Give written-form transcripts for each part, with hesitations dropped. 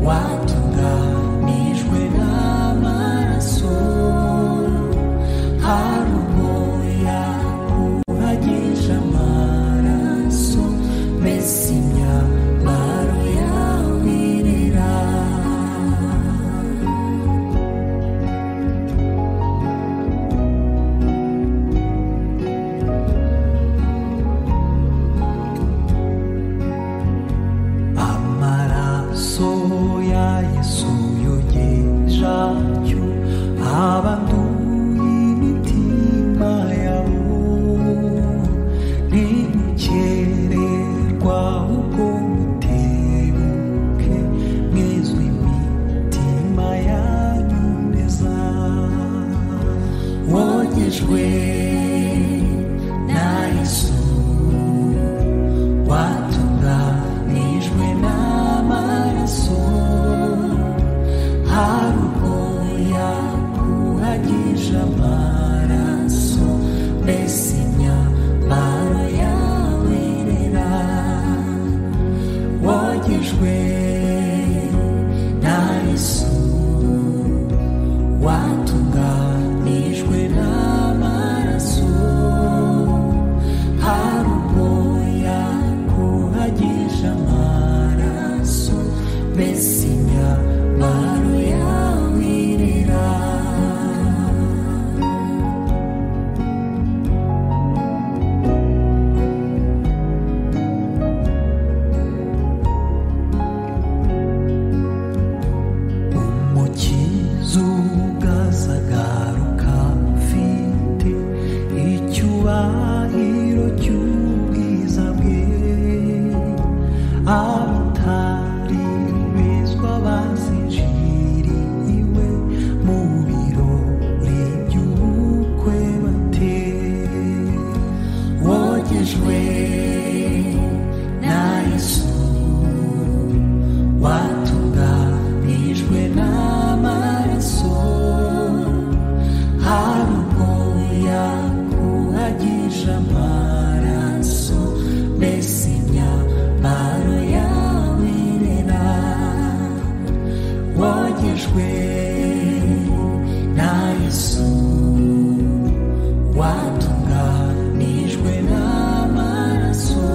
watunganijwe n'amaraso, hari ubwo yakuhagije amaraso, mbese imyambaro yawe irera. Amaraso ya Yesu yogeje atyo abanduye imitima yabo, ntimukererwa ahubwo mutebuke, mwezwe imitima yanyu neza. Wogejwe na Yesu, watunganijwe n'amaraso, hari ubwo yakuhagije amaraso, mbese imyambaro yawe irera. Wogejwe na Yesu, watunganijwe n'amaraso, hari ubwo yakuhagije amaraso, mbese imyambaro yawe irera. Umukiza ugazagaruka ufite icyubahiro cy'ubwiza bwe, abatari bezwa bazinjiriwe mu birori by'ubukwe bate. Wogejwe na Yesu, watunganijwe n'amaraso, hari ubwo yakuhagije amaraso, mbese imyambaro yawe irera. Wogejwe na Yesu, watunganijwe n'amaraso,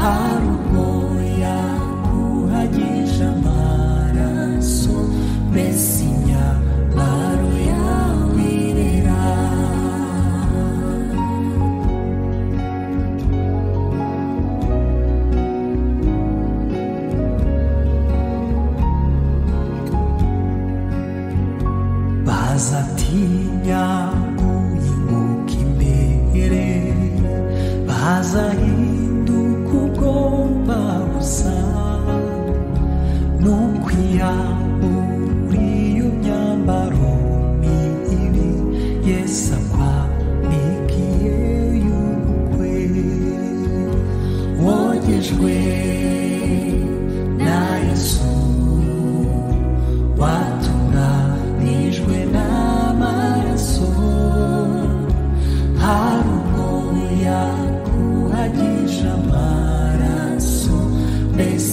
hari ubwo yakuhagije amaraso, mbese imyambaro yawe irera. Bazatinya guhinguka imbere, bazahinduka ubwoba busa, n'ukwiyambura iyo myambaro mibi Yesu akwanikiye y'ubukwe. Wogejwe na Yesu, watunganijwe n'amaraso, hari ubwo yakuhagije amaraso, mbese